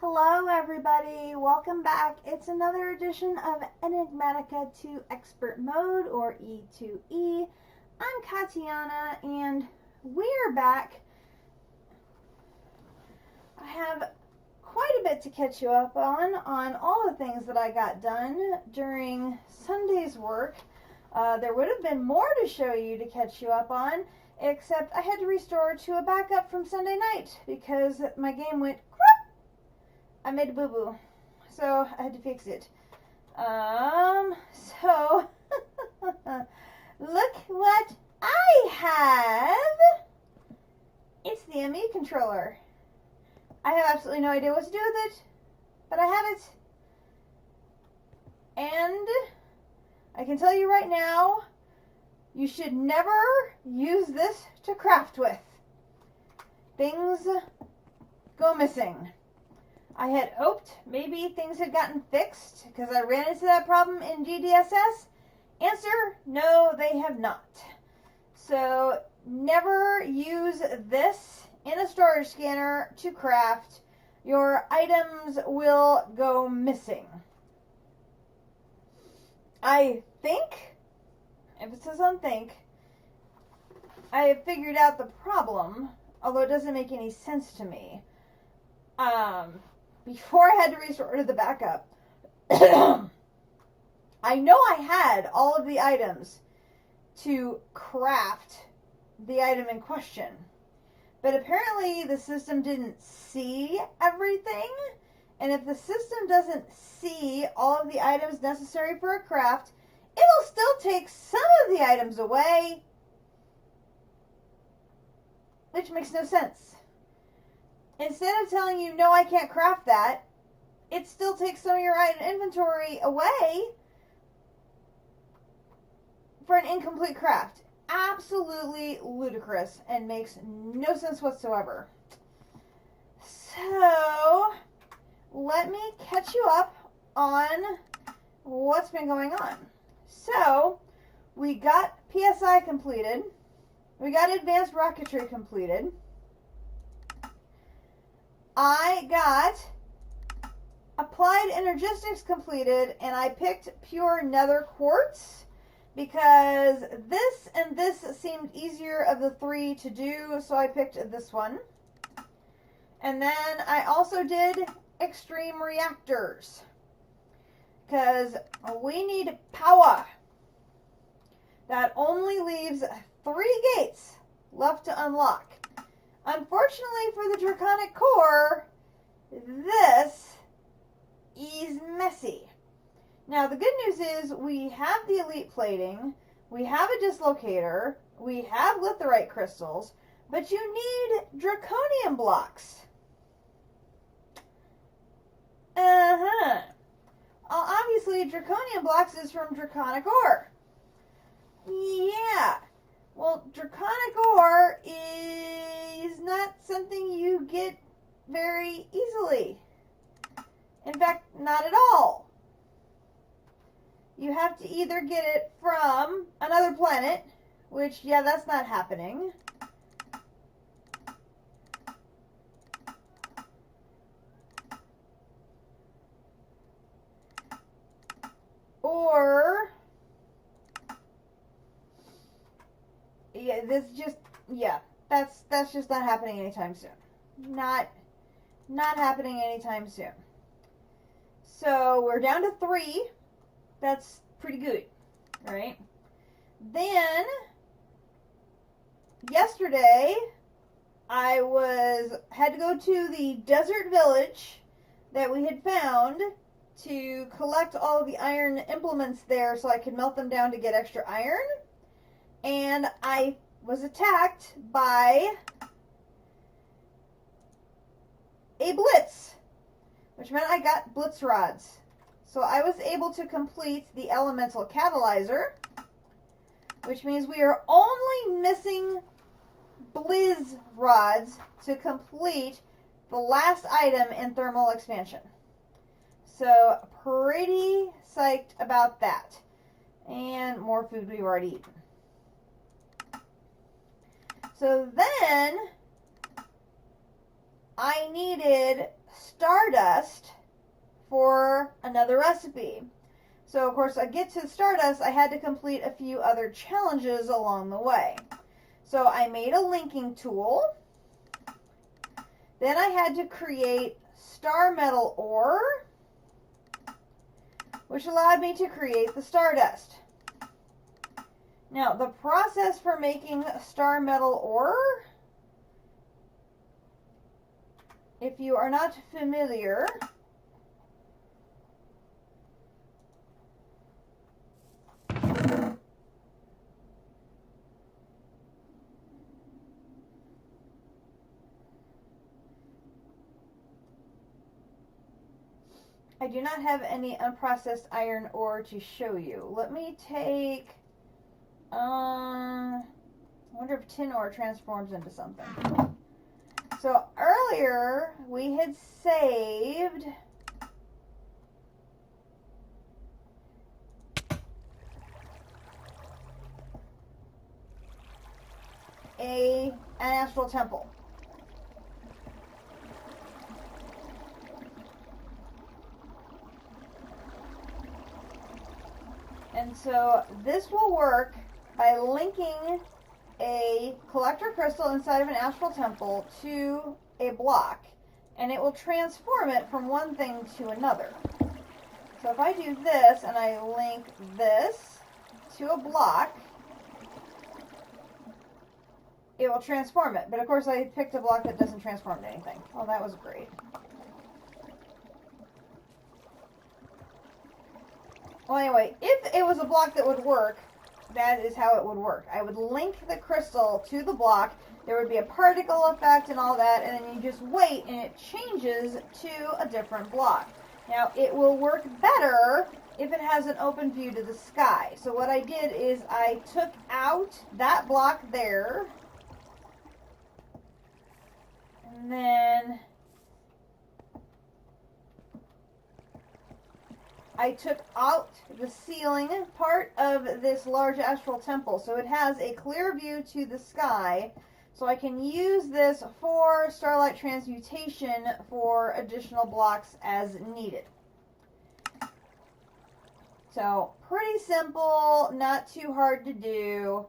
Hello everybody, welcome back. It's another edition of Enigmatica to Expert Mode, or E2E. I'm Katiana and we're back. I have quite a bit to catch you up on all the things that I got done during Sunday's work. There would have been more to show you to catch you up on, except I had to restore to a backup from Sunday night because my game went crap. I made a boo-boo, so I had to fix it. So look what I have. It's the ME controller. I have absolutely no idea what to do with it, but I have it. And I can tell you right now, you should never use this to craft with. Things go missing. I had hoped maybe things had gotten fixed because I ran into that problem in GDSS. Answer, no, they have not. So never use this in a storage scanner to craft. Your items will go missing. I think, emphasis on think, I have figured out the problem, although it doesn't make any sense to me. Before I had to restore to the backup, I know I had all of the items to craft the item in question, but apparently the system didn't see everything, and if the system doesn't see all of the items necessary for a craft, it'll still take some of the items away, which makes no sense. Instead of telling you, no, I can't craft that, it still takes some of your item inventory away for an incomplete craft. Absolutely ludicrous and makes no sense whatsoever. So, let me catch you up on what's been going on. So, we got PSI completed. We got advanced rocketry completed. I got applied energistics completed, and I picked pure nether quartz because this and this seemed easier of the three to do, so I picked this one. And then I also did extreme reactors because we need power. That only leaves 3 gates left to unlock. Unfortunately for the Draconic Core, this is messy. Now, the good news is we have the elite plating, we have a dislocator, we have litherite crystals, but you need draconium blocks. Obviously, draconium blocks is from Draconic Ore. Yeah. Well, Draconic Ore is not something you get very easily. In fact, not at all. You have to either get it from another planet, which, yeah, that's not happening. Or, yeah, that's just not happening anytime soon. Not happening anytime soon. So we're down to 3. That's pretty good, right? Then yesterday I had to go to the desert village that we had found to collect all of the iron implements there so I could melt them down to get extra iron. And I was attacked by a blitz, which meant I got blitz rods. So I was able to complete the elemental catalyzer, which means we are only missing blizz rods to complete the last item in thermal expansion. So pretty psyched about that. And more food we've already eaten. So then I needed stardust for another recipe. So of course, I get to stardust, I had to complete a few other challenges along the way. So I made a linking tool. Then I had to create star metal ore, which allowed me to create the stardust. Now, the process for making star metal ore, if you are not familiar, I do not have any unprocessed iron ore to show you. Let me take, I wonder if tin ore transforms into something. So earlier we had saved an astral temple. And so this will work by linking a collector crystal inside of an astral temple to a block, and it will transform it from one thing to another. So if I do this and I link this to a block, it will transform it. But of course I picked a block that doesn't transform to anything. Well, that was great. Well, anyway, if it was a block that would work, that is how it would work. I would link the crystal to the block. There would be a particle effect and all that, and then you just wait, and it changes to a different block. Now, it will work better if it has an open view to the sky. So what I did is I took out that block there, and then I took out the ceiling part of this large astral temple, so it has a clear view to the sky, so I can use this for starlight transmutation for additional blocks as needed. So pretty simple, not too hard to do,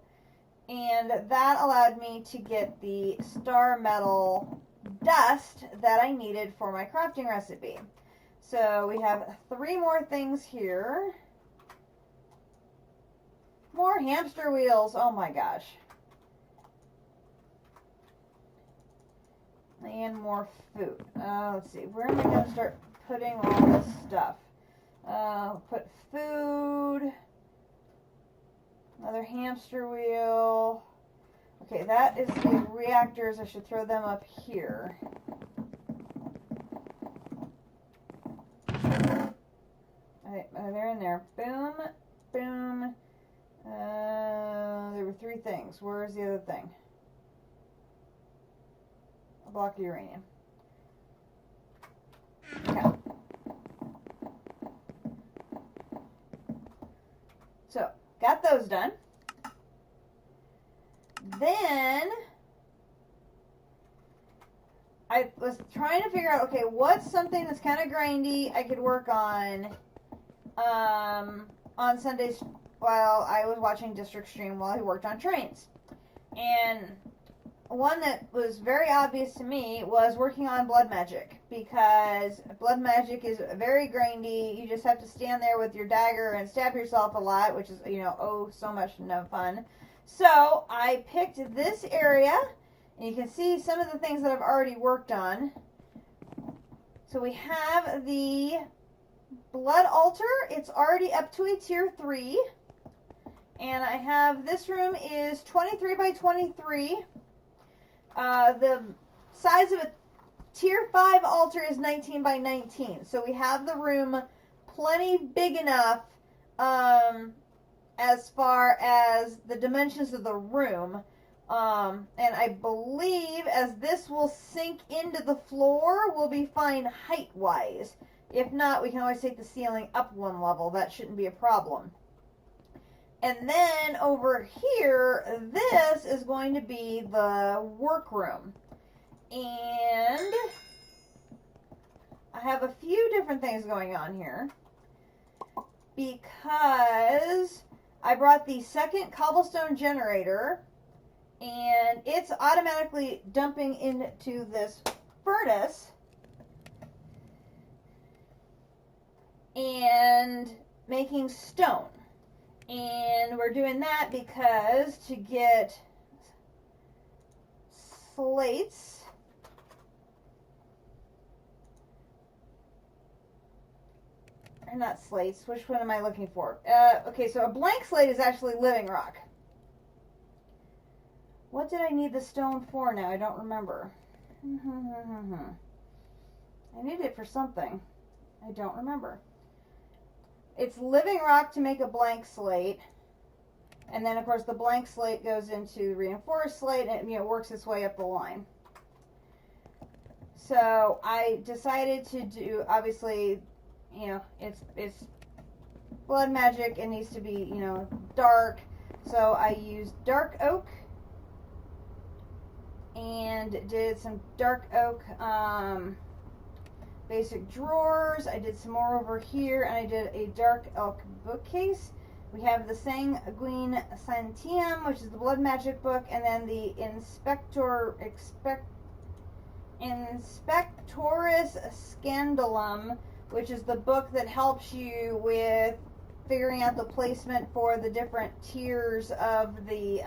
and that allowed me to get the star metal dust that I needed for my crafting recipe. So we have 3 more things here. More hamster wheels. Oh my gosh. And more food. Let's see. Where am I going to start putting all this stuff? Put food. Another hamster wheel. Okay, that is the reactors. I should throw them up here. They're in there. Boom, boom. There were 3 things. Where's the other thing? A block of uranium. Okay. So, got those done. Then I was trying to figure out, okay, what's something that's kind of grindy I could work on Sundays while I was watching District Stream while he worked on trains. And one that was very obvious to me was working on blood magic, because blood magic is very grindy. You just have to stand there with your dagger and stab yourself a lot, which is, you know, oh, so much no fun. So I picked this area, and you can see some of the things that I've already worked on. So we have the blood altar. It's already up to a tier 3. And I have, this room is 23 by 23. The size of a tier 5 altar is 19 by 19. So we have the room plenty big enough as far as the dimensions of the room. And I believe as this will sink into the floor, we'll be fine height-wise. If not, we can always take the ceiling up 1 level. That shouldn't be a problem. And then over here, this is going to be the workroom. And I have a few different things going on here because I brought the second cobblestone generator and it's automatically dumping into this furnace and making stone. And we're doing that because to get slates, or not slates, which one am I looking for? Okay, so a blank slate is actually living rock. What did I need the stone for now? I don't remember. I needed it for something. I don't remember. It's living rock to make a blank slate. And then, of course, the blank slate goes into reinforced slate and it works its way up the line. So I decided to do, obviously, it's blood magic. It needs to be, dark. So I used dark oak and did some dark oak basic drawers. I did some more over here, and I did a dark oak bookcase. We have the Sanguine Santium, which is the blood magic book, and then the Inspectoris Scandalum, which is the book that helps you with figuring out the placement for the different tiers of the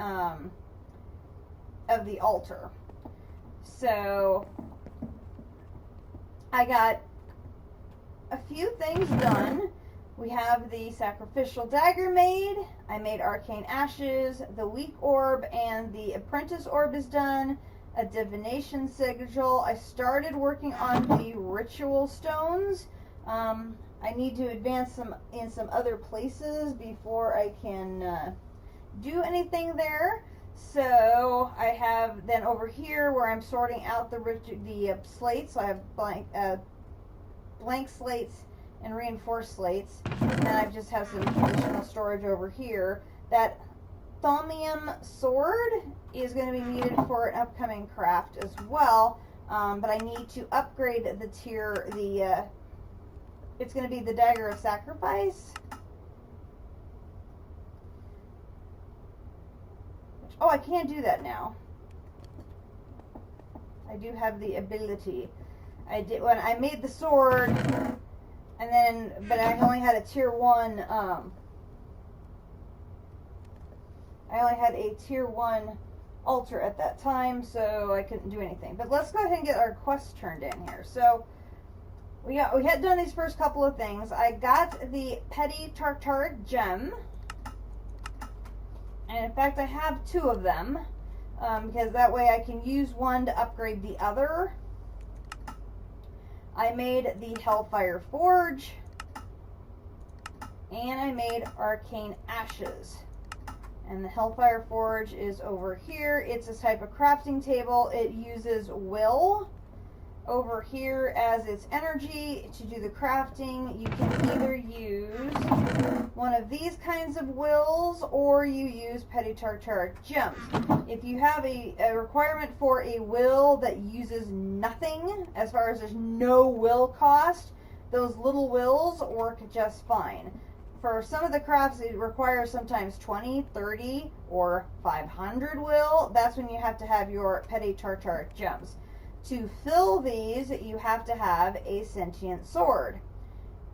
altar. So I got a few things done. We have the sacrificial dagger made. I made arcane ashes, the weak orb, and the apprentice orb is done. A divination sigil. I started working on the ritual stones. I need to advance in some other places before I can do anything there. So I have then over here where I'm sorting out the slates. So I have blank slates and reinforced slates. And then I just have some additional storage over here. That thaumium sword is going to be needed for an upcoming craft as well. But I need to upgrade the tier. It's going to be the dagger of sacrifice. Oh, I can't do that now. I do have the ability. I did when I made the sword, and then, but I only had a tier 1. I only had a tier 1 altar at that time, so I couldn't do anything. But let's go ahead and get our quest turned in here. So we had done these first couple of things. I got the Petty Tartaric Gem. And in fact, I have 2 of them, because that way I can use one to upgrade the other. I made the Hellfire Forge, and I made Arcane Ashes. And the Hellfire Forge is over here. It's a type of crafting table. It uses will over here as its energy to do the crafting. You can either use one of these kinds of wills or you use Petty Tartaric Gems. If you have a requirement for a will that uses nothing, as far as there's no will cost, those little wills work just fine. For some of the crafts, it requires sometimes 20, 30, or 500 will. That's when you have to have your Petty Tartaric Gems. To fill these, you have to have a sentient sword.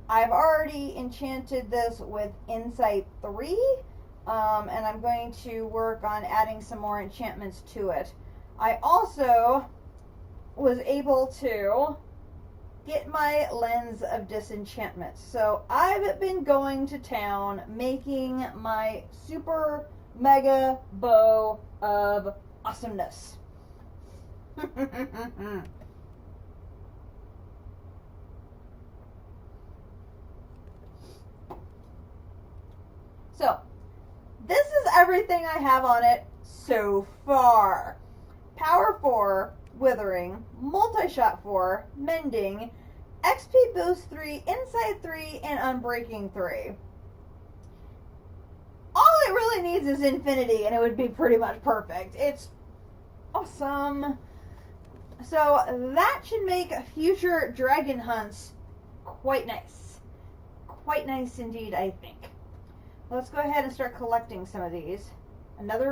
I've already enchanted this with Insight 3, and I'm going to work on adding some more enchantments to it. I also was able to get my Lens of Disenchantment. So I've been going to town making my super mega bow of awesomeness. So, this is everything I have on it so far. Power 4, Withering, Multi-Shot 4, Mending, XP Boost 3, Insight 3, and Unbreaking 3. All it really needs is Infinity, and it would be pretty much perfect. It's awesome. So that should make future dragon hunts quite nice. Quite nice indeed, I think. Let's go ahead and start collecting some of these.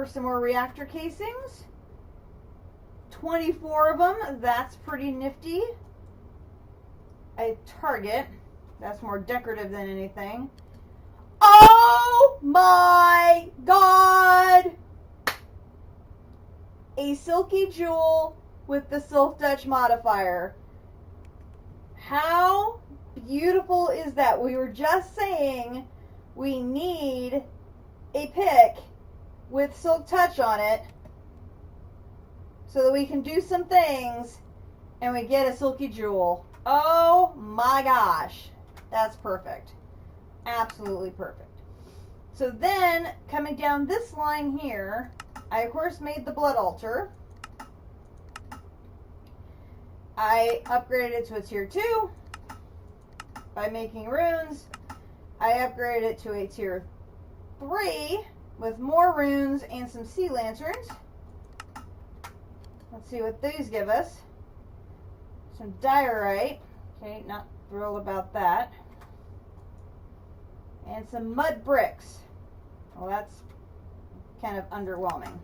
Some more reactor casings. 24 of them. That's pretty nifty. A target. That's more decorative than anything. Oh my god! A silky jewel with the Silk Dutch modifier. How beautiful is that? We were just saying we need a pick with Silk Touch on it so that we can do some things and we get a silky jewel. Oh my gosh. That's perfect. Absolutely perfect. So then, coming down this line here, I of course made the blood altar. I upgraded it to a tier 2 by making runes. I upgraded it to a tier 3 with more runes and some sea lanterns. Let's see what these give us. Some diorite. Okay, not thrilled about that. And some mud bricks. Well, that's kind of underwhelming.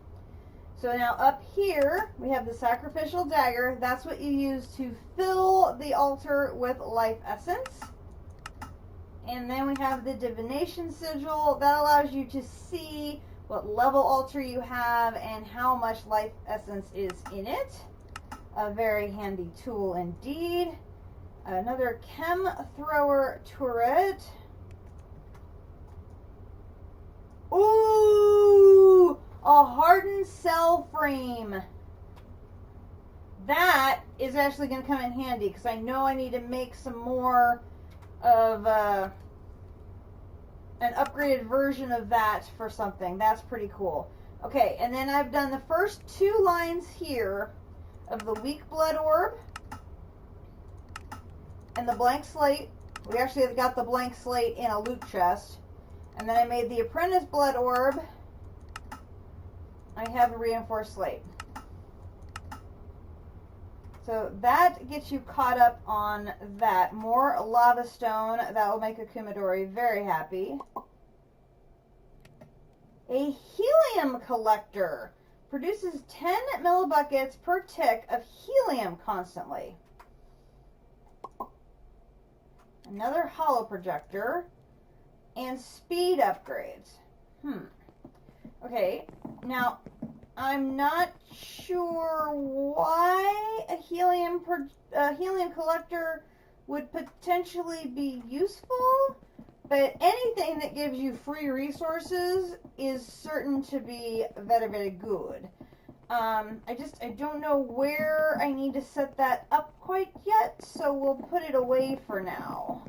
So now up here, we have the sacrificial dagger. That's what you use to fill the altar with life essence. And then we have the divination sigil. That allows you to see what level altar you have and how much life essence is in it. A very handy tool indeed. Another chem thrower turret. Ooh! A hardened cell frame. That is actually going to come in handy because I know I need to make some more of an upgraded version of that for something. That's pretty cool. Okay, and then I've done the first 2 lines here of the weak blood orb and the blank slate. We actually have got the blank slate in a loot chest. And then I made the apprentice blood orb. I have a reinforced slate. So that gets you caught up on that. More lava stone. That will make a Kumadori very happy. A helium collector. Produces 10 millibuckets per tick of helium constantly. Another hollow projector. And speed upgrades. Okay, now I'm not sure why a helium collector would potentially be useful, but anything that gives you free resources is certain to be very, very good. I don't know where I need to set that up quite yet, so we'll put it away for now.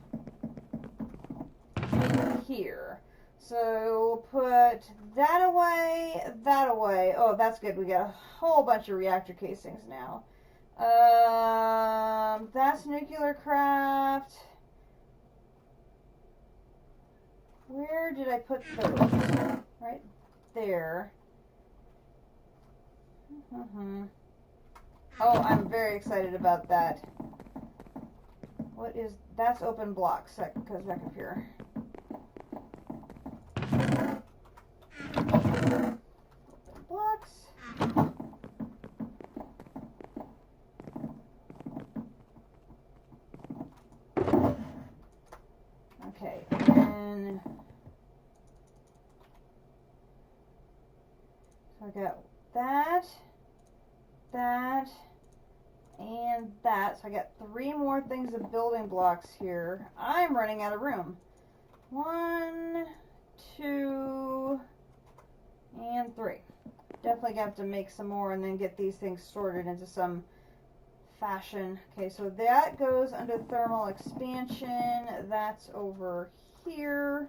Here. So we'll put that away, that away. Oh, that's good. We got a whole bunch of reactor casings now. That's nuclear craft. Where did I put those? Right there. Oh, I'm very excited about that. What is... That's open blocks. That goes back up here. Open blocks. Okay, and so I got that, that, and that. So I got 3 more things of building blocks here. I'm running out of room. 1, 2, and 3. Definitely have to make some more and then get these things sorted into some fashion. Okay, so that goes under thermal expansion. That's over here.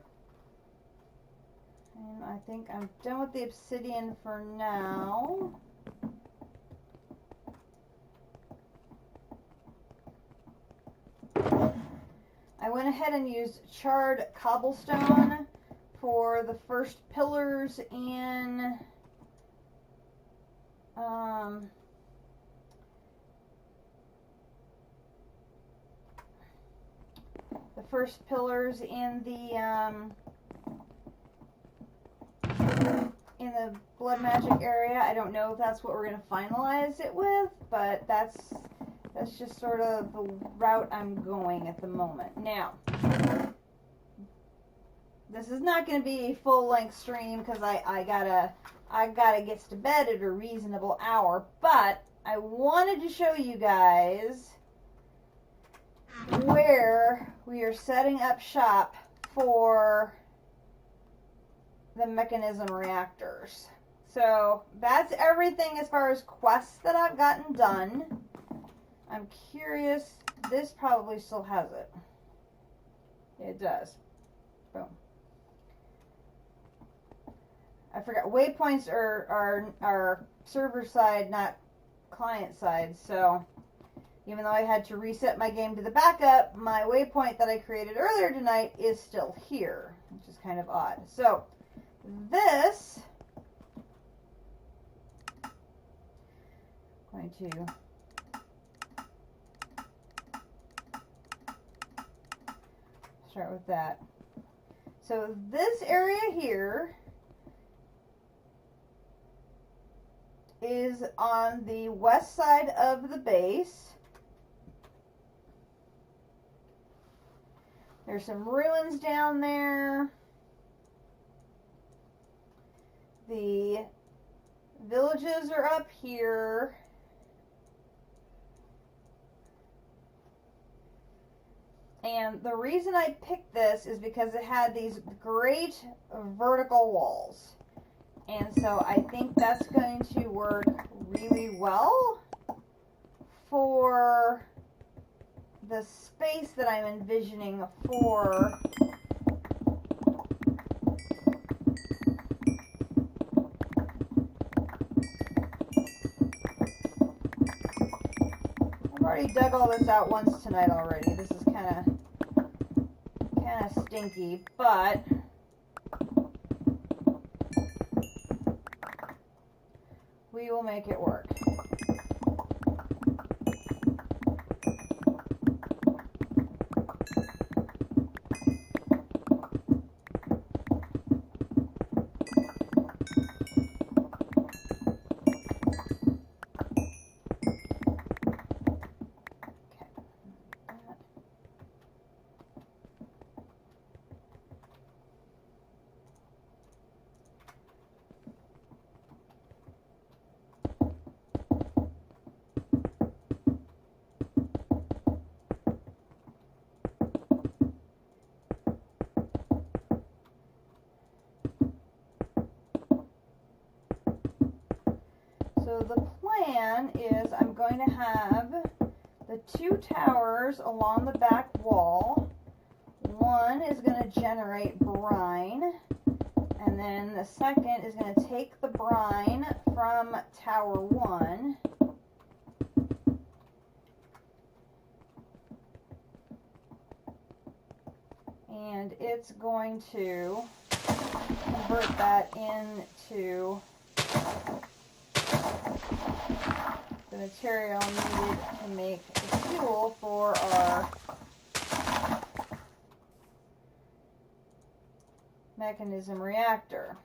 And I think I'm done with the obsidian for now. I went ahead and used charred cobblestone for the first pillars in first pillars in the blood magic area. I don't know if that's what we're going to finalize it with, but that's just sort of the route I'm going at the moment. Now, this is not going to be a full-length stream because I gotta get to bed at a reasonable hour, but I wanted to show you guys where we are setting up shop for the Mekanism reactors. So that's everything as far as quests that I've gotten done. I'm curious, this probably still has it. It does. Boom. I forgot, waypoints are server side, not client side, so even though I had to reset my game to the backup, my waypoint that I created earlier tonight is still here, which is kind of odd. So this, I'm going to start with that. So this area here is on the west side of the base. There's some ruins down there. The villages are up here. And the reason I picked this is because it had these great vertical walls. And so I think that's going to work really well for the space that I'm envisioning for I've already dug all this out once tonight already. This is kind of stinky, but we will make it work. So the plan is I'm going to have the two towers along the back wall. One is going to generate brine, and then the second is going to take the brine from Tower 1 and it's going to convert that into the material needed to make the fuel for our Mekanism reactor.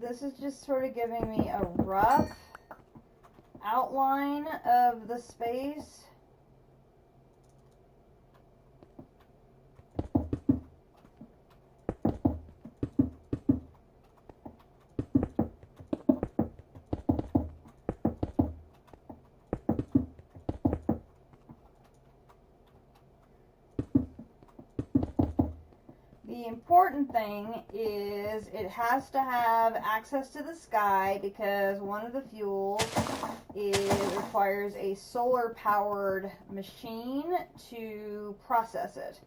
This is just sort of giving me a rough outline of the space. important thing is it has to have access to the sky because one of the fuels requires a solar powered machine to process it.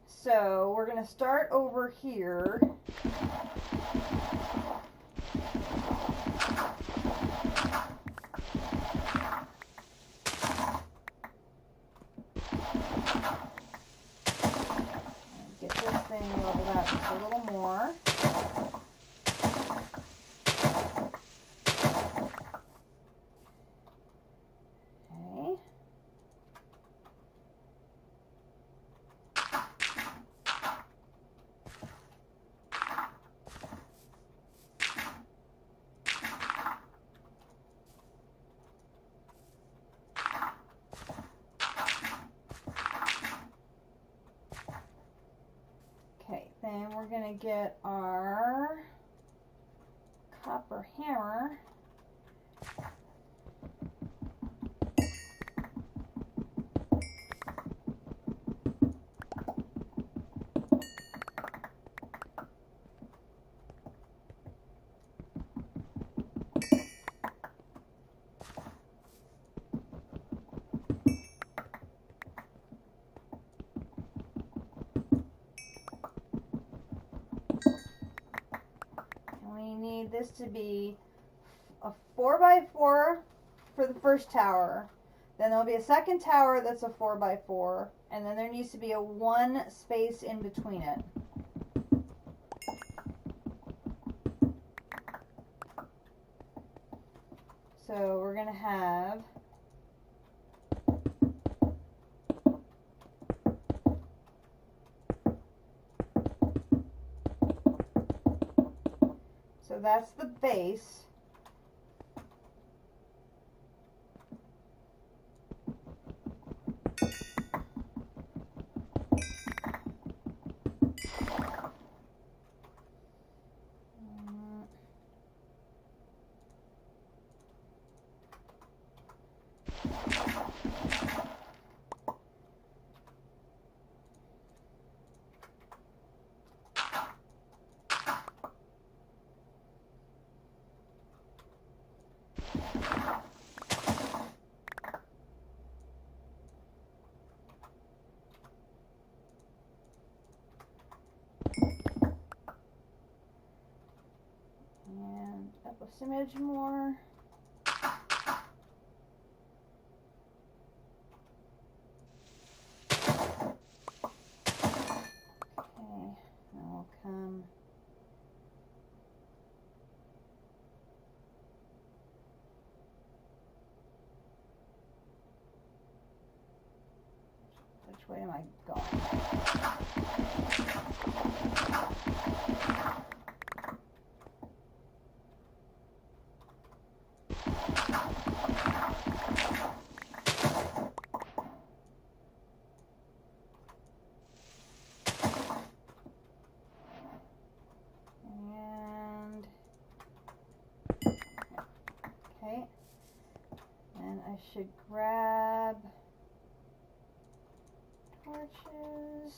So we're going to start over here. Get this thing leveled out just a little more. Okay. Okay, then we're going to get our copper hammer. We need this to be a 4x4 for the first tower. Then there'll be a second tower that's a 4x4. And then there needs to be a 1 space in between it. So we're going to have so that's the base. And up a smidge more. Okay, now we'll come which way am I going? Okay, and I should grab torches.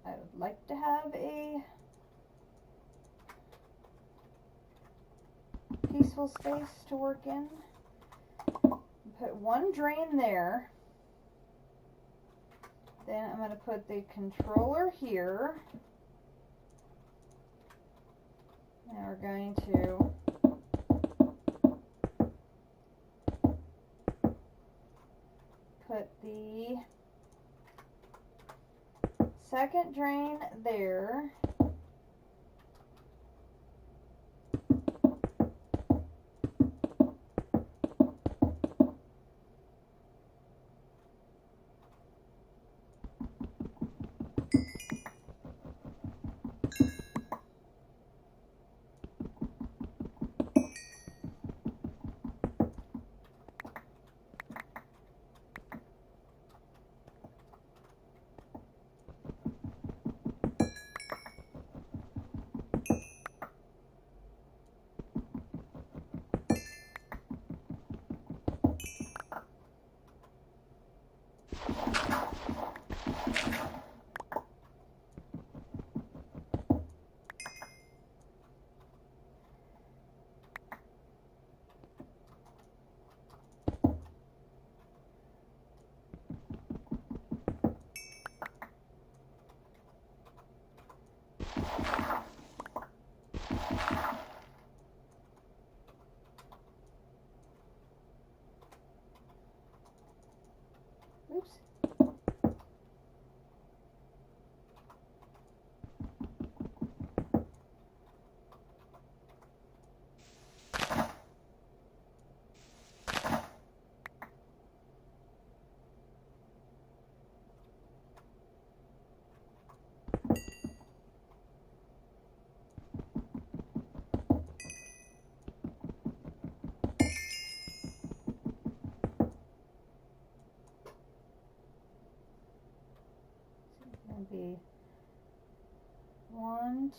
I would like to have a peaceful space to work in. Put one drain there. Then I'm going to put the controller here. And we're going to put the second drain there.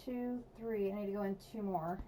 2, 3. I need to go in 2 more.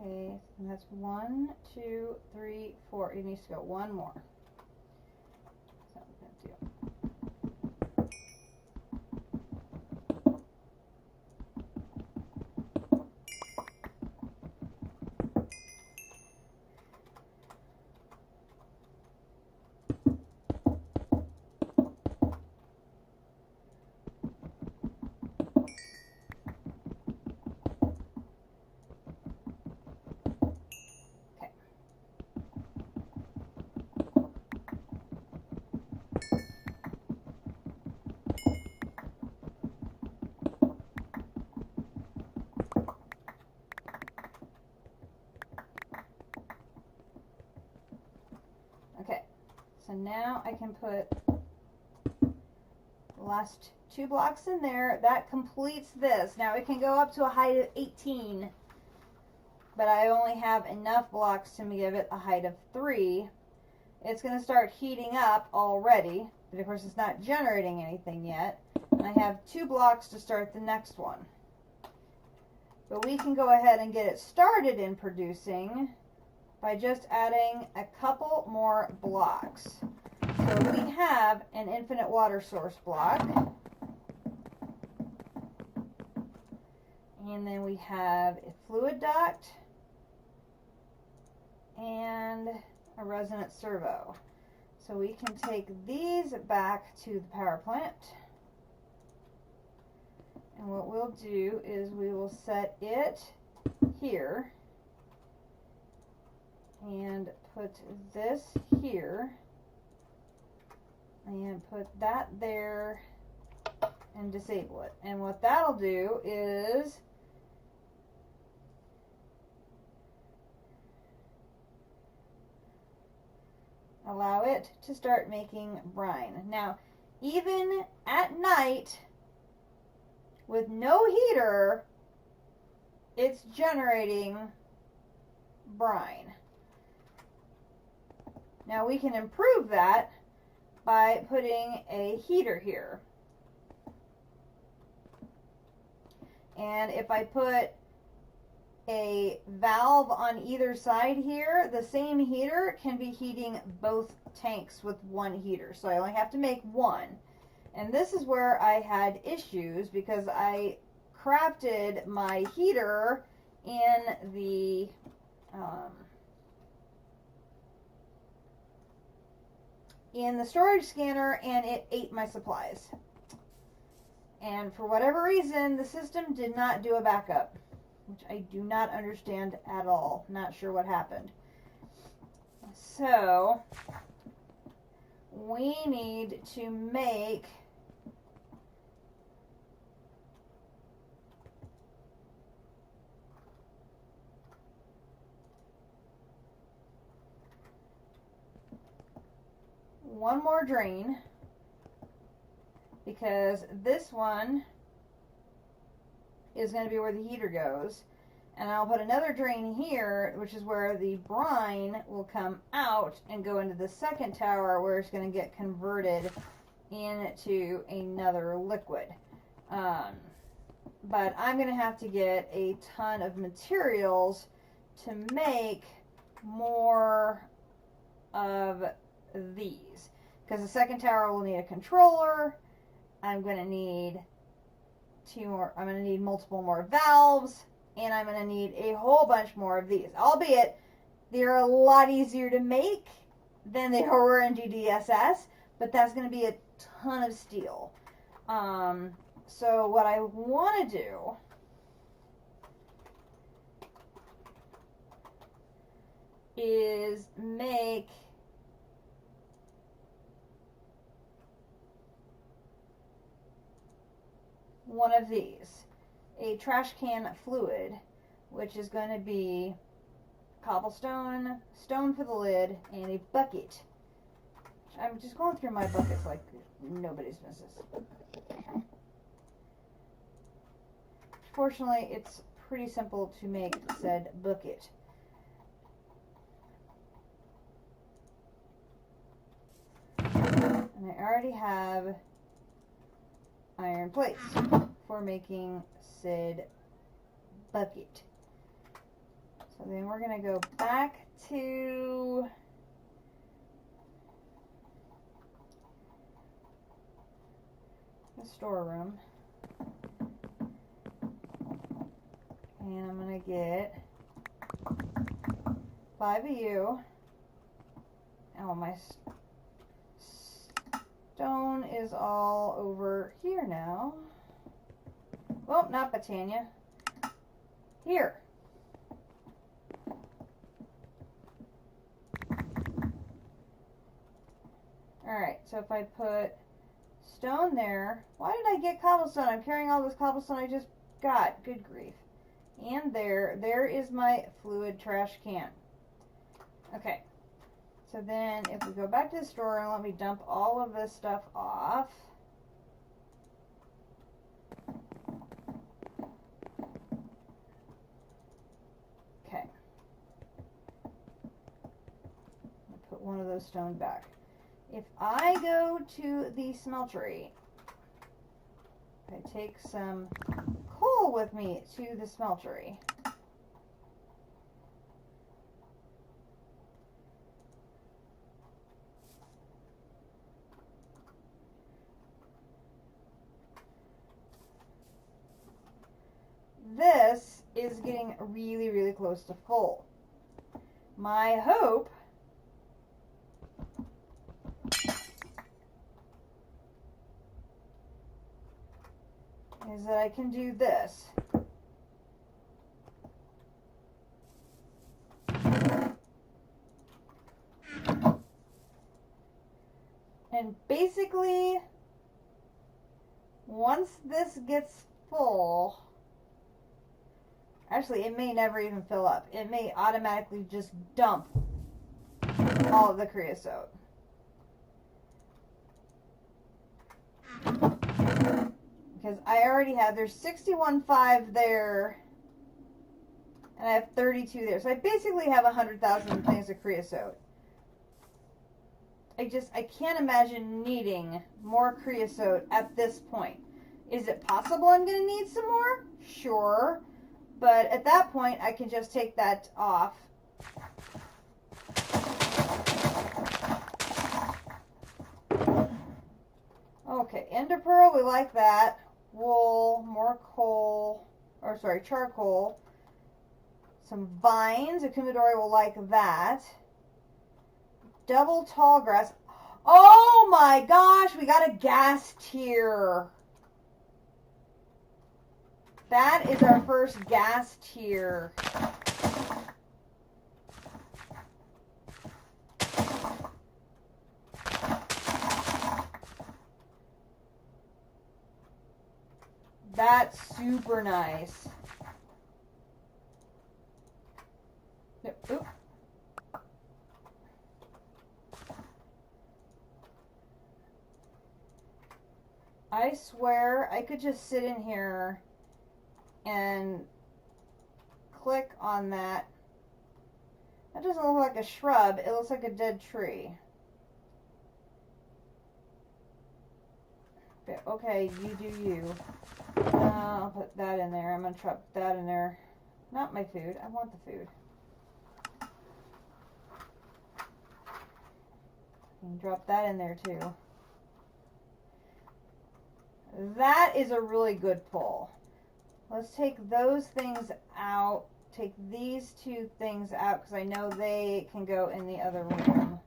Okay, and that's 1, 2, 3, 4. It needs to go 1 more. So I'm going to do. Okay, so now I can put the last 2 blocks in there. That completes this. Now it can go up to a height of 18, but I only have enough blocks to give it a height of 3. It's going to start heating up already, but of course it's not generating anything yet. And I have 2 blocks to start the next one. But we can go ahead and get it started in producing by just adding a couple more blocks. So we have an infinite water source block. And then we have a fluid duct and a resonant servo. So we can take these back to the power plant. And what we'll do is we will set it here and put this here and put that there and disable it. And what that'll do is allow it to start making brine. Now, even at night with no heater, it's generating brine. Now we can improve that by putting a heater here. And if I put a valve on either side here, the same heater can be heating both tanks with one heater. So I only have to make one. And this is where I had issues because I crafted my heater in the storage scanner, and it ate my supplies. And for whatever reason, the system did not do a backup, which I do not understand at all. Not sure what happened. So we need to make one more drain, because this one is going to be where the heater goes, and I'll put another drain here, which is where the brine will come out and go into the second tower, where it's going to get converted into another liquid. But I'm going to have to get a ton of materials to make more of these, because the second tower will need a controller. I'm going to need I'm going to need multiple more valves, and I'm going to need a whole bunch more of these. Albeit, They're a lot easier to make than they were in GDSS, but that's going to be a ton of steel. So what I want to do is make one of these, a trash can fluid, which is going to be cobblestone, stone for the lid, and a bucket. I'm just going through my buckets like nobody's business. Fortunately, it's pretty simple to make said bucket. And I already have iron plates for making said bucket. So then we're going to go back to the storeroom. And I'm going to get 5 of you. Oh, my stone is all over here now. Well, not Botania. Here. Alright, so if I put stone there, why did I get cobblestone? I'm carrying all this cobblestone I just got. Good grief. And there is my fluid trash can. Okay. So then if we go back to the store and let me dump all of this stuff off. Okay. I'll put one of those stone back. If I go to the smeltery, I take some coal with me to the smeltery. This is getting really, really close to full. My hope is that I can do this. And basically, once this gets full, actually it may never even fill up. It may automatically just dump all of the creosote. Because I already have, there's 61.5 there, and I have 32 there. So I basically have 100,000 things of creosote. I can't imagine needing more creosote at this point. Is it possible I'm going to need some more? Sure. But at that point, I can just take that off. Okay, ender pearl, we like that. Wool, more coal, or sorry, charcoal. Some vines, a kumidori will like that. Double tall grass. Oh my gosh, we got a gas tier. That is our first gas tier. That's super nice. Oop. I swear I could just sit in here and click on that. That doesn't look like a shrub. It looks like a dead tree. Okay, you do you. I'll put that in there. I'm going to drop that in there. Not my food. I want the food. And drop that in there too. That is a really good pull. Let's take those things out take these two things out because I know they can go in the other room.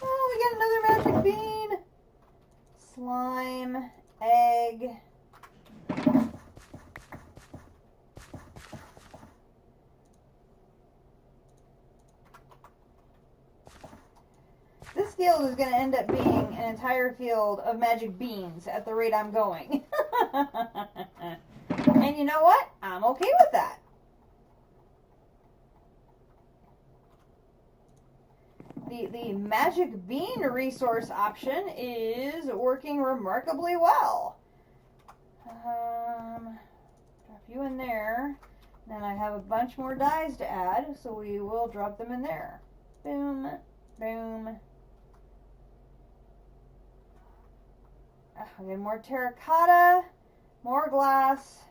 Oh, we got another magic bean. Slime, egg. This field is going to end up being an entire field of magic beans at the rate I'm going. And you know what? I'm okay with that. The magic bean resource option is working remarkably well. Drop you in there. Then I have a bunch more dies to add, so we will drop them in there. Boom, boom. We get more terracotta, more glass.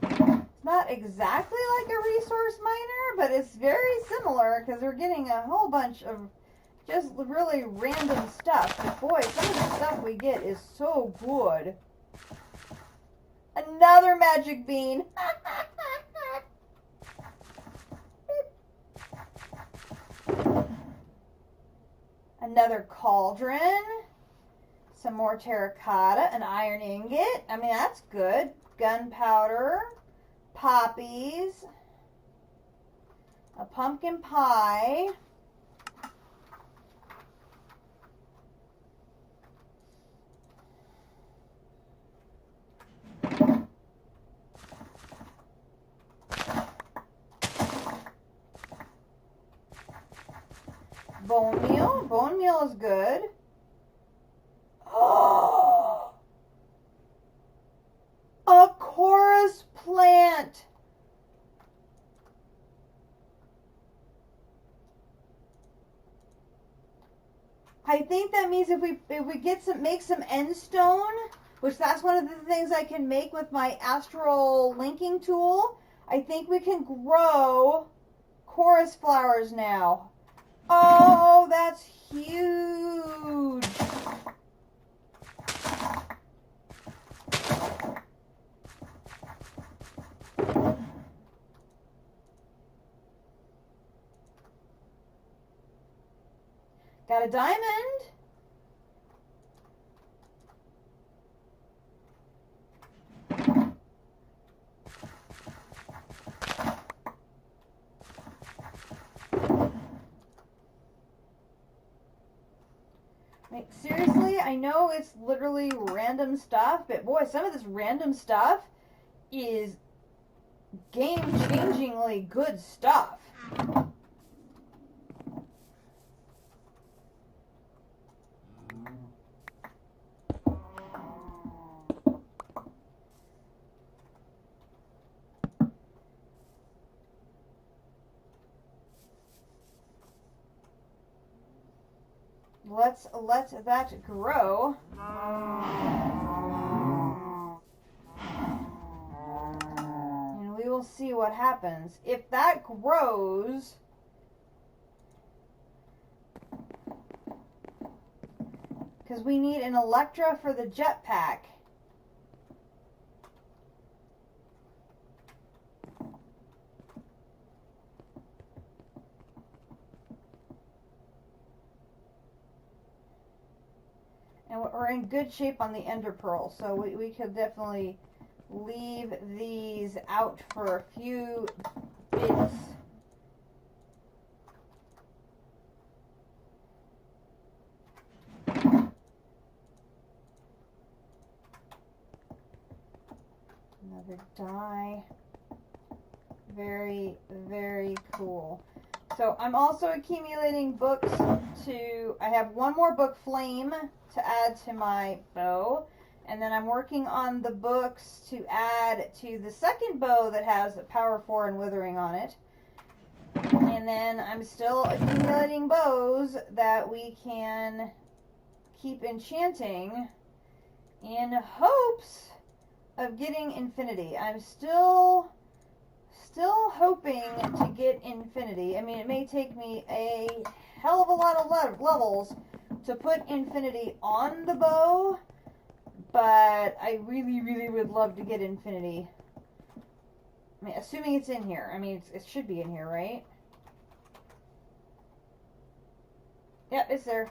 It's not exactly like a resource miner, but it's very similar because we're getting a whole bunch of just really random stuff. But boy, some of the stuff we get is so good. Another magic bean. Another cauldron. Some more terracotta, an iron ingot. I mean, that's good. Gunpowder, poppies, a pumpkin pie. Bone meal. Bone meal is good. Oh! A chorus plant. I think that means if we make some end stone, which that's one of the things I can make with my astral linking tool, I think we can grow chorus flowers now. Oh, that's huge. Got a diamond. Like, seriously, I know it's literally random stuff, but boy, some of this random stuff is game-changingly good stuff. Let's let that grow. And we will see what happens. If that grows, because we need an Electra for the jetpack. And we're in good shape on the Ender Pearl, so we could definitely leave these out for a few bits. Another die. Very, very cool. So I'm also accumulating books I have one more book flame to add to my bow, And then I'm working on the books to add to the second bow that has Power 4 and Withering on it. And then I'm still accumulating bows that we can keep enchanting in hopes of getting infinity. I'm still hoping to get infinity. I mean, it may take me a hell of a lot of levels to put infinity on the bow, but I really, really would love to get infinity. I mean, assuming it's in here. I mean, it should be in here, right? Yep, it's there.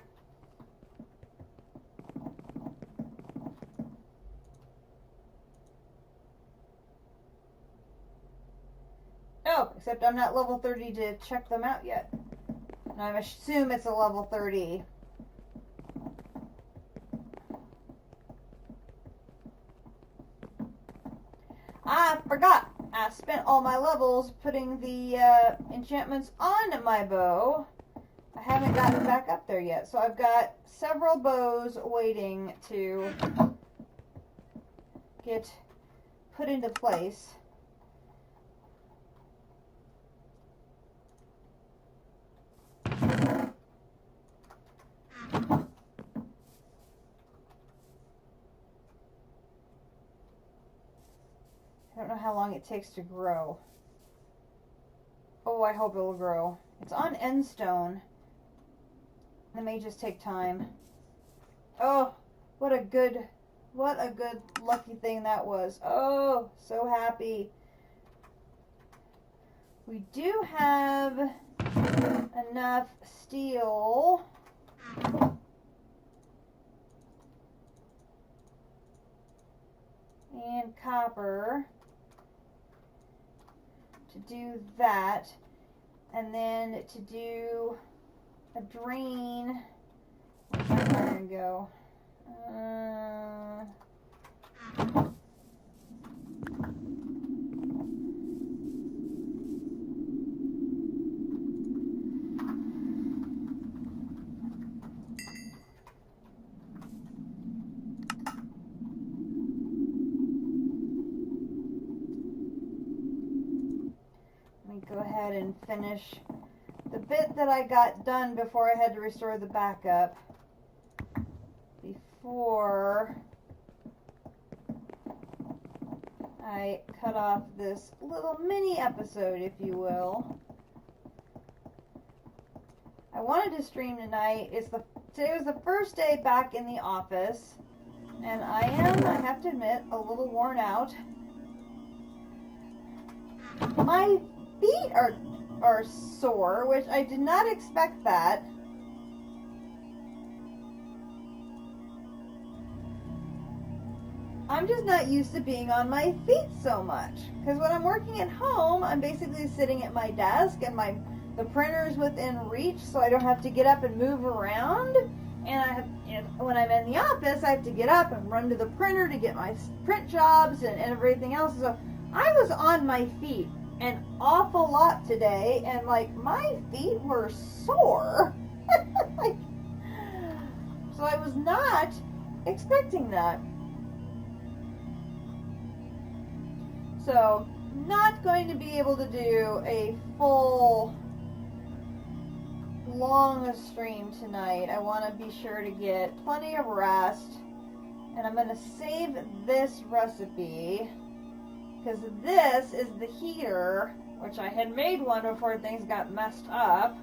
Oh, except I'm not level 30 to check them out yet. And I assume it's a level 30. I forgot. I spent all my levels putting the enchantments on my bow. I haven't gotten back up there yet. So I've got several bows waiting to get put into place. I don't know how long it takes to grow. Oh, I hope it will grow. It's on end stone. It may just take time. Oh, what a good lucky thing that was. Oh, so happy. We do have enough steel and copper to do that, and then to do a drain. Where's my iron go? Go ahead and finish the bit that I got done before I had to restore the backup, before I cut off this little mini episode, if you will. I wanted to stream tonight. Today was the first day back in the office, and I have to admit, a little worn out. My feet are sore, which I did not expect that. I'm just not used to being on my feet so much. Because when I'm working at home, I'm basically sitting at my desk and the printer's within reach, so I don't have to get up and move around. And when I'm in the office, I have to get up and run to the printer to get my print jobs and everything else. So I was on my feet an awful lot today, and like my feet were sore. So I was not expecting that. So not going to be able to do a full long stream tonight. I want to be sure to get plenty of rest, and I'm going to save this recipe, because this is the heater, which I had made one before things got messed up.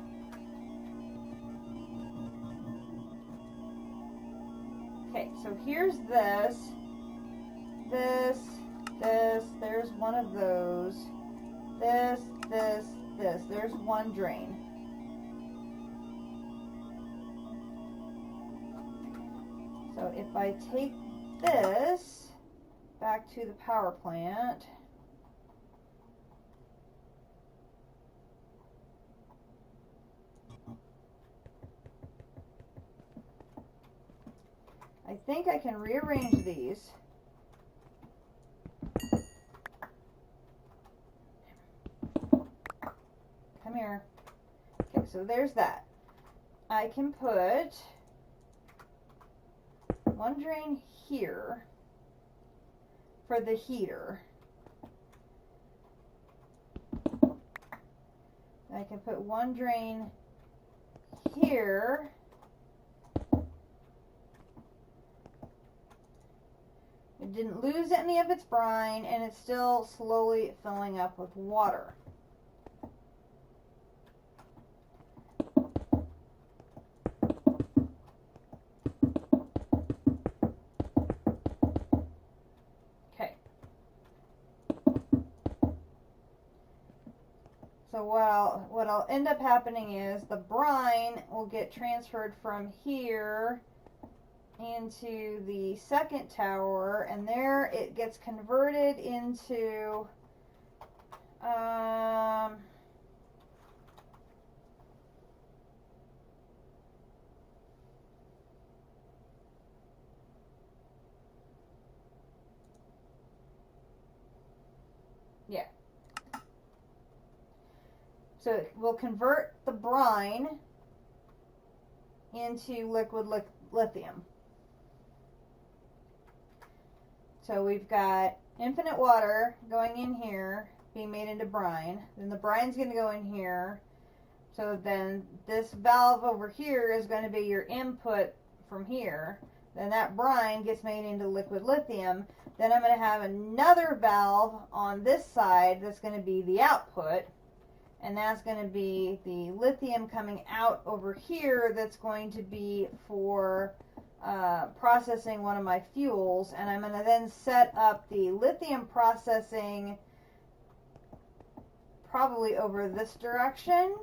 Okay, so here's this, there's one of those, this, there's one drain. So if I take this back to the power plant, I think I can rearrange these. Come here. Okay, so there's that. I can put one drain here. for the heater. I can put one drain here. It didn't lose any of its brine, and it's still slowly filling up with water. Okay. So what'll end up happening is the brine will get transferred from here into the second tower, and there it gets converted into yeah. So we'll convert the brine into liquid lithium. So we've got infinite water going in here, being made into brine. Then the brine's going to go in here. So then this valve over here is going to be your input from here. Then that brine gets made into liquid lithium. Then I'm going to have another valve on this side that's going to be the output. And that's going to be the lithium coming out over here that's going to be for processing one of my fuels. And I'm going to then set up the lithium processing probably over this direction,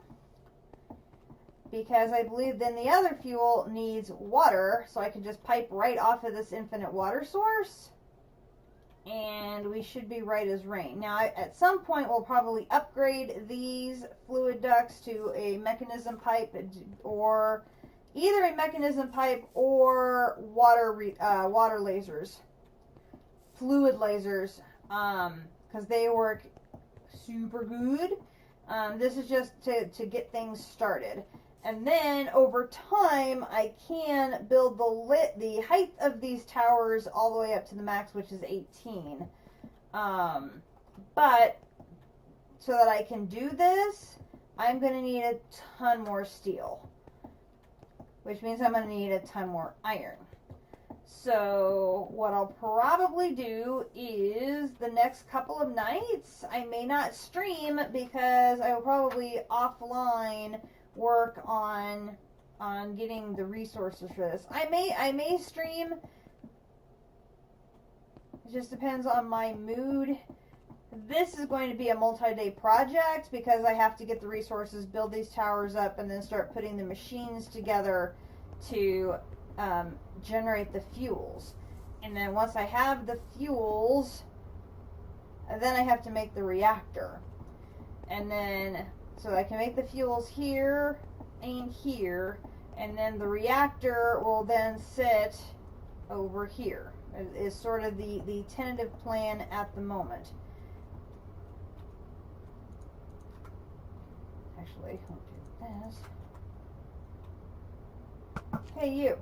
because I believe then the other fuel needs water, so I can just pipe right off of this infinite water source, and we should be right as rain. Now, at some point, we'll probably upgrade these fluid ducts to a mechanism pipe, or either a mechanism pipe or water lasers, fluid lasers, because they work super good. This is just to get things started. And then over time, I can build the height of these towers all the way up to the max, which is 18. But so that I can do this, I'm going to need a ton more steel, which means I'm going to need a ton more iron. So what I'll probably do is the next couple of nights, I may not stream because I will probably offline work on getting the resources for this. I may stream. It just depends on my mood. This is going to be a multi-day project because I have to get the resources, build these towers up, and then start putting the machines together to generate the fuels. And then once I have the fuels, then I have to make the reactor. And then so I can make the fuels here and here, and then the reactor will then sit over here. Is sort of the tentative plan at the moment. Actually, I'll do this. Hey, you.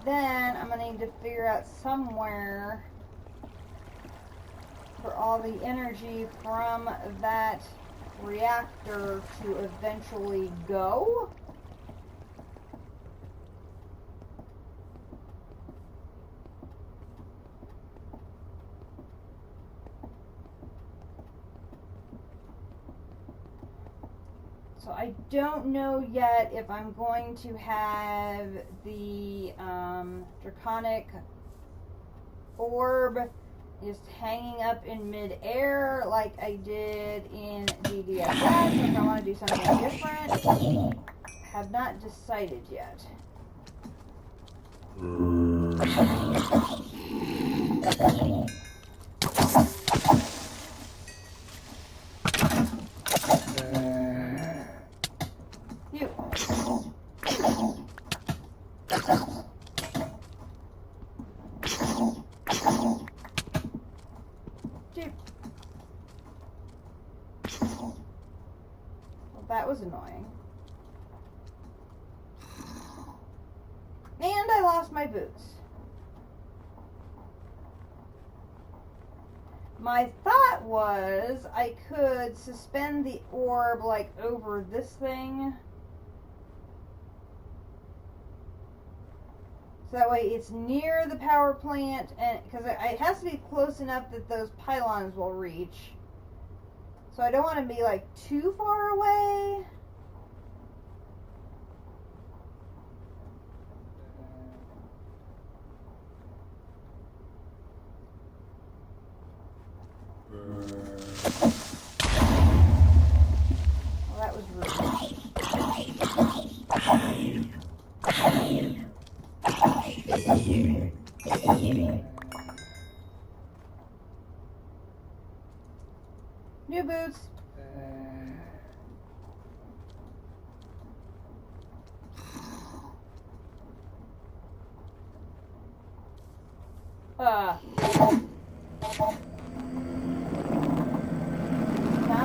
Then I'm going to need to figure out somewhere for all the energy from that reactor to eventually go. So I don't know yet if I'm going to have the draconic orb just hanging up in mid-air like I did in DDSS, if I want to do something different. Have not decided yet. You. Dude. Well, that was annoying. And I lost my boots. My thought was I could suspend the orb like over this thing. So that way it's near the power plant, and because it has to be close enough that those pylons will reach. So I don't want to be like too far away. Well, that was rude. New boots. Not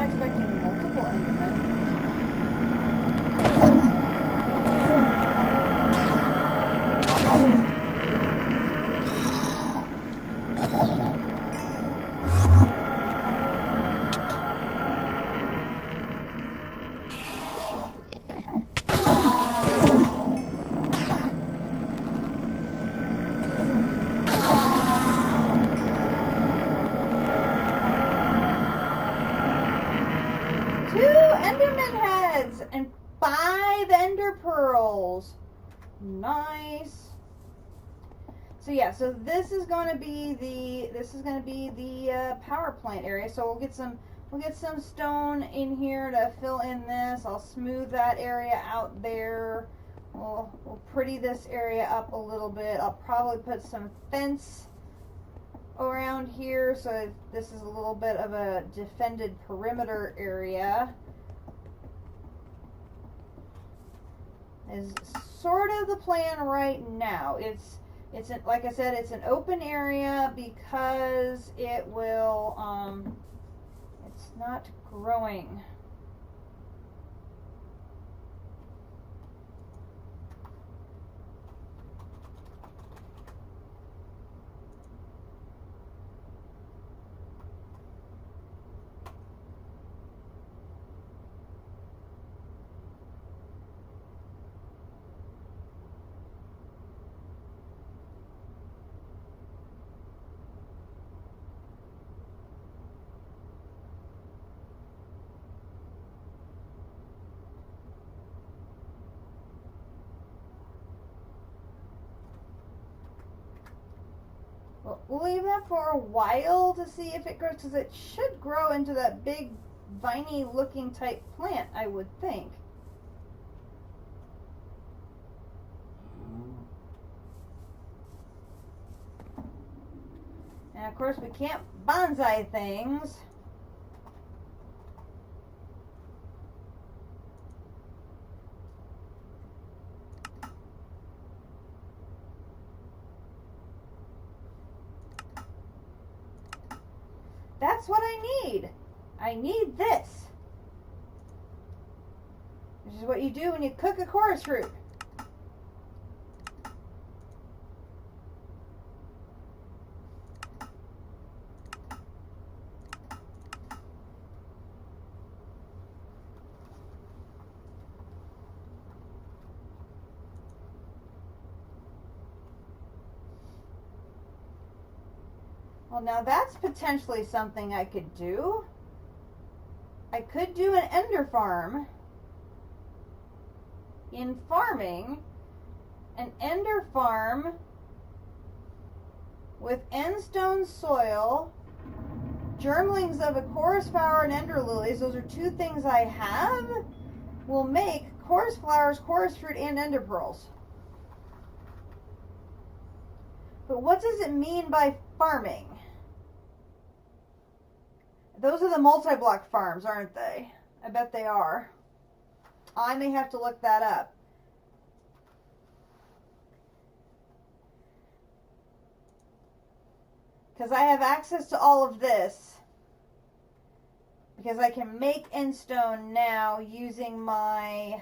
expecting multiple Endermen. And 5 ender pearls. Nice. So yeah, so this is going to be the power plant area. So we'll get some stone in here to fill in this. I'll smooth that area out there. We'll pretty this area up a little bit. I'll probably put some fence around here so this is a little bit of a defended perimeter area. Is sort of the plan right now. It's like I said, it's an open area because it will it's not growing. We'll leave that for a while to see if it grows, because it should grow into that big viney looking type plant, I would think. And of course we can't bonsai things. That's what I need. I need this. Which is what you do when you cook a chorus fruit. Well, now that's potentially something I could do. I could do an ender farm. In farming, an ender farm with endstone soil, germlings of a chorus flower, and ender lilies, those are 2 things I have, will make chorus flowers, chorus fruit, and ender pearls. But what does it mean by farming? Those are the multi-block farms, aren't they? I bet they are. I may have to look that up. Because I have access to all of this. Because I can make endstone now using my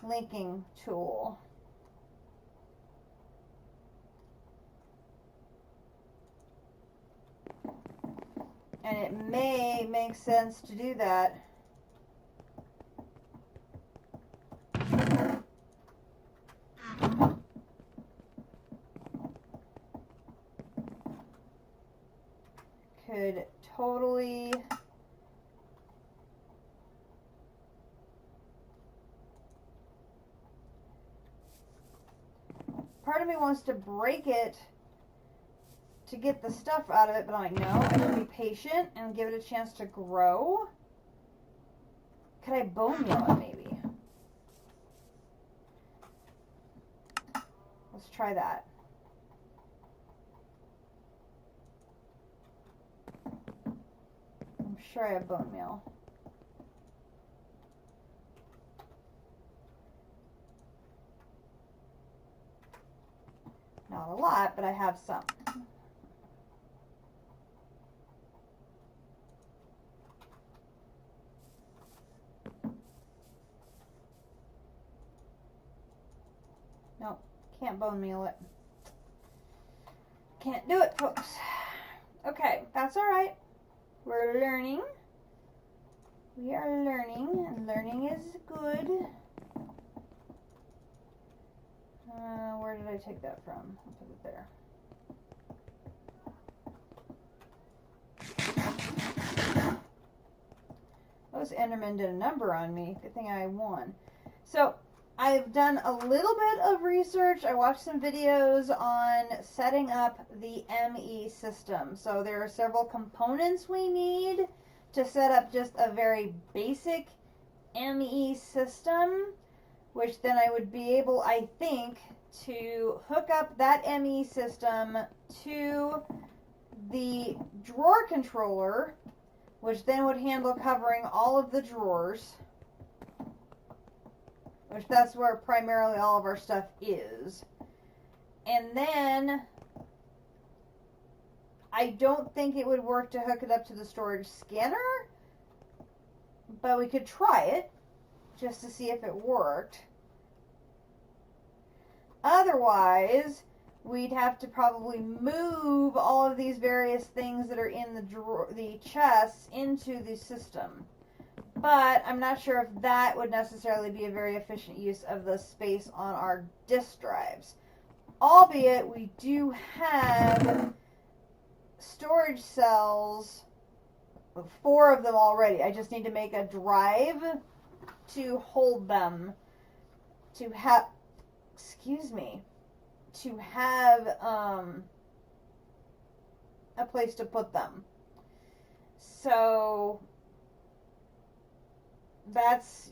linking tool. And it may make sense to do that. Could totally part of me wants to break it to get the stuff out of it, but I'm like, no, I should be patient and give it a chance to grow. Could I bone meal it maybe? Let's try that. I'm sure I have bone meal. Not a lot, but I have some. Nope, can't bone meal it. Can't do it, folks. Okay, that's all right. We're learning. We are learning, and learning is good. Where did I take that from? I'll put it there. Those Endermen did a number on me. Good thing I won. So, I've done a little bit of research. I watched some videos on setting up the ME system. So there are several components we need to set up just a very basic ME system, which then I would be able, I think, to hook up that ME system to the drawer controller, which then would handle covering all of the drawers. Which that's where primarily all of our stuff is. And then I don't think it would work to hook it up to the storage scanner, but we could try it just to see if it worked. Otherwise, we'd have to probably move all of these various things that are in the chests into the system. But I'm not sure if that would necessarily be a very efficient use of the space on our disk drives. Albeit, we do have storage cells, 4 of them already. I just need to make a drive to hold them, to have, to have a place to put them. So that's,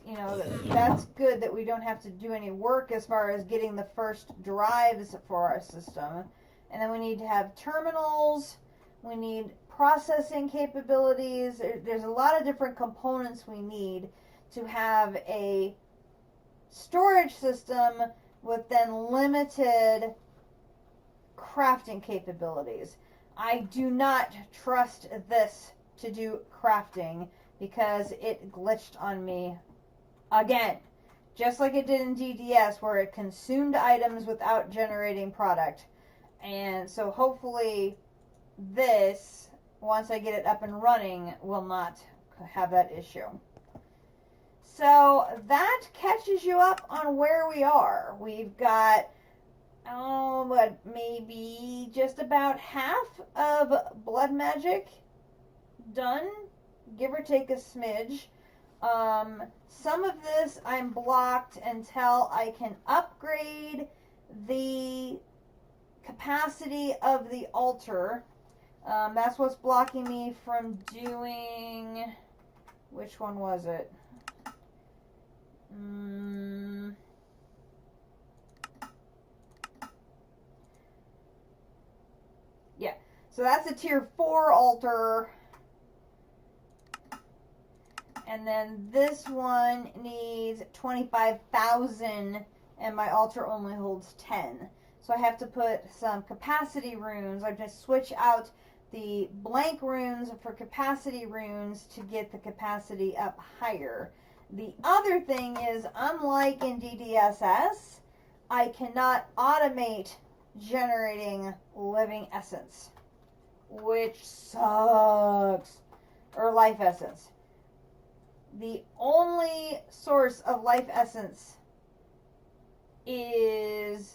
that's good that we don't have to do any work as far as getting the first drives for our system. And then we need to have terminals, we need processing capabilities. There's a lot of different components we need to have a storage system with then limited crafting capabilities. I do not trust this to do crafting, because it glitched on me again. Just like it did in DDS, where it consumed items without generating product. And so hopefully this, once I get it up and running, will not have that issue. So that catches you up on where we are. We've got, maybe just about half of blood magic done, give or take a smidge. Some of this I'm blocked until I can upgrade the capacity of the altar. That's what's blocking me from doing, which one was it? So that's a tier 4 altar. And then this one needs 25,000 and my altar only holds 10. So I have to put some capacity runes. I just switch out the blank runes for capacity runes to get the capacity up higher. The other thing is, unlike in DDSS, I cannot automate generating living essence, which sucks. Or life essence. The only source of life essence is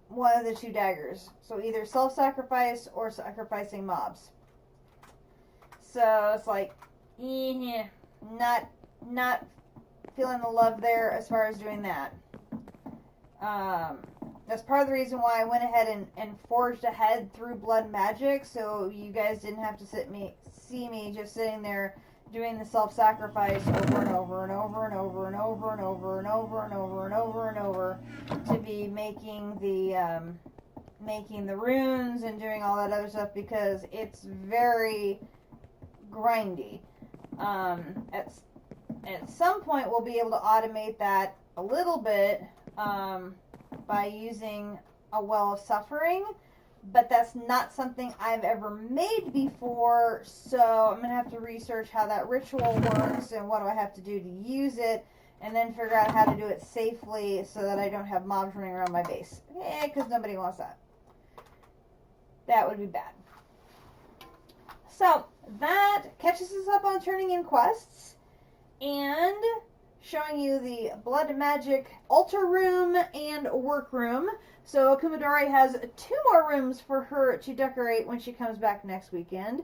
one of the 2 daggers. So either self-sacrifice or sacrificing mobs. So it's like, not feeling the love there as far as doing that. That's part of the reason why I went ahead and forged ahead through blood magic, so you guys didn't have to see me just sitting there doing the self-sacrifice over and over and over and over and over and over and over and over and over and over to be making the runes and doing all that other stuff, because it's very grindy. At some point we'll be able to automate that a little bit by using a well of suffering, but that's not something I've ever made before, so I'm going to have to research how that ritual works and what do I have to do to use it, and then figure out how to do it safely so that I don't have mobs running around my base. Because nobody wants that. That would be bad. So, that catches us up on turning in quests, and showing you the blood magic altar room and work room. So Kumadori has 2 more rooms for her to decorate when she comes back next weekend.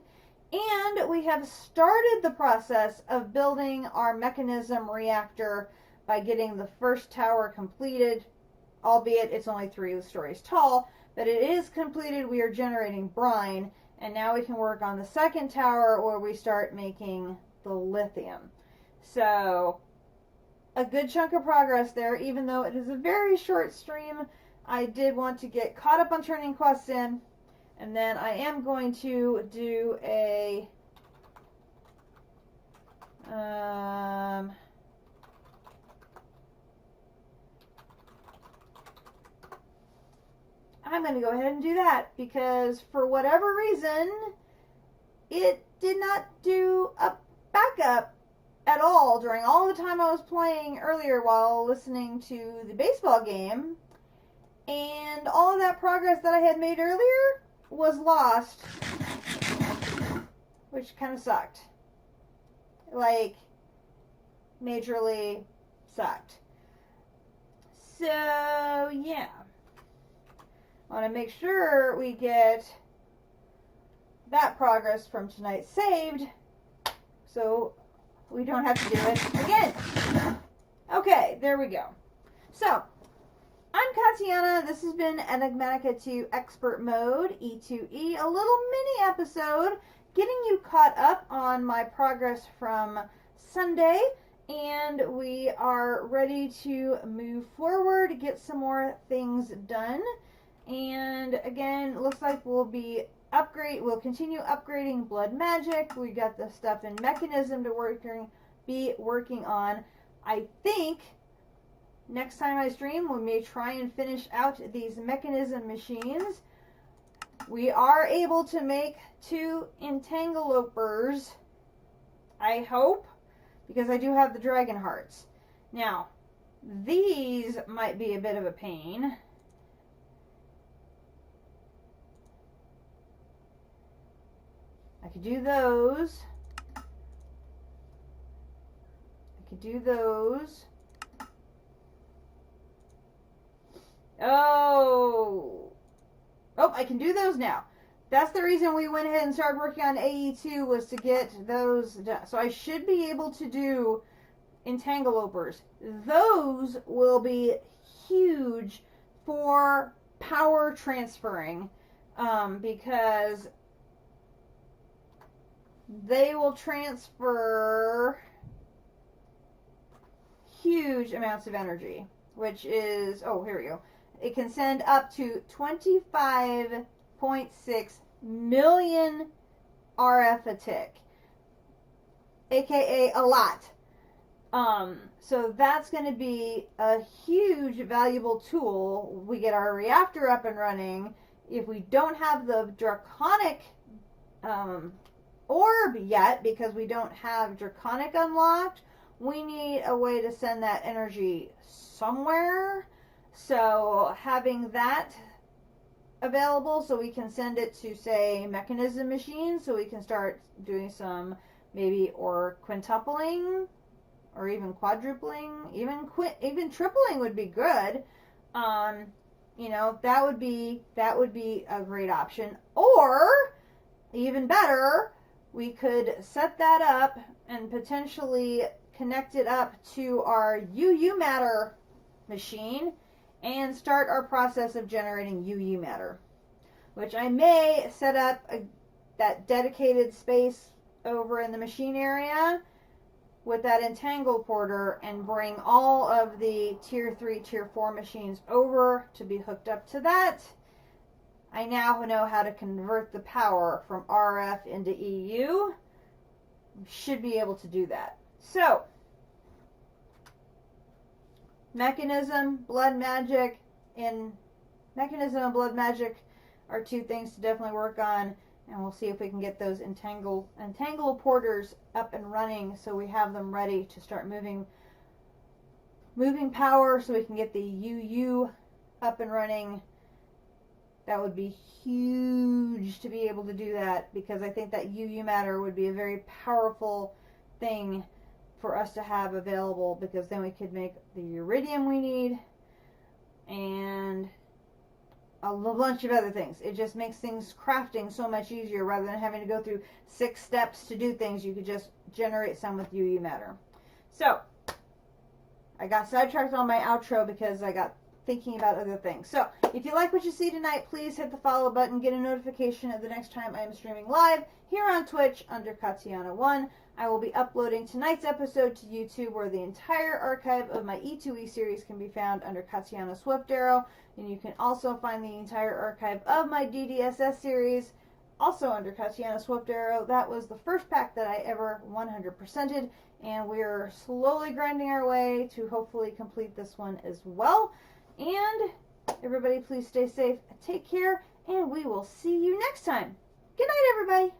And we have started the process of building our Mekanism reactor by getting the first tower completed, albeit it's only 3 stories tall, but it is completed. We are generating brine, and now we can work on the second tower where we start making the lithium. So a good chunk of progress there, even though it is a very short stream. I did want to get caught up on turning quests in, and then I am going to do a I'm going to go ahead and do that, because for whatever reason it did not do a backup at all during all the time I was playing earlier while listening to the baseball game. And all of that progress that I had made earlier was lost, which kind of sucked. Like, majorly sucked. So, yeah. I want to make sure we get that progress from tonight saved, so we don't have to do it again. Okay, there we go. So, I'm Katiana. This has been Enigmatica 2 Expert Mode, E2E, a little mini episode getting you caught up on my progress from Sunday, and we are ready to move forward, get some more things done. And again, looks like we'll continue upgrading blood magic. We got the stuff in Mekanism to be working on. I think next time I stream, we may try and finish out these Mekanism machines. We are able to make 2 entanglepers, I hope, because I do have the dragon hearts. Now, these might be a bit of a pain. I could do those. Oh, I can do those now. That's the reason we went ahead and started working on AE2, was to get those done. So I should be able to do entanglepers. Those will be huge for power transferring, because they will transfer huge amounts of energy, which is, here we go. It can send up to 25.6 million RF a tick, aka a lot. So that's going to be a huge valuable tool. We get our reactor up and running. If we don't have the draconic orb yet, because we don't have draconic unlocked, we need a way to send that energy somewhere. So having that available so we can send it to, say, Mekanism machines, so we can start doing some maybe or quintupling or even quadrupling, even tripling would be good. You know, that would be a great option. Or even better, we could set that up and potentially connect it up to our UU matter machine and start our process of generating UU matter, which I may set up that dedicated space over in the machine area with that entangle porter and bring all of the tier 3, tier 4 machines over to be hooked up to that. I now know how to convert the power from RF into EU. Should be able to do that. So, Mekanism, blood magic, and Mekanism and blood magic are two things to definitely work on. And we'll see if we can get those entangle porters up and running so we have them ready to start moving power so we can get the UU up and running. That would be huge to be able to do that, because I think that UU matter would be a very powerful thing for us to have available, because then we could make the iridium we need and a bunch of other things. It just makes things crafting so much easier rather than having to go through 6 steps to do things. You could just generate some with UU matter. So, I got sidetracked on my outro because I got thinking about other things. So, if you like what you see tonight, please hit the follow button. Get a notification of the next time I am streaming live here on Twitch under Katiana1. I will be uploading tonight's episode to YouTube, where the entire archive of my E2E series can be found under Katiana Swift Arrow. And you can also find the entire archive of my DDSS series also under Katiana Swift Arrow. That was the first pack that I ever 100%ed, and we're slowly grinding our way to hopefully complete this one as well. And everybody, please stay safe, take care, and we will see you next time. Good night, everybody.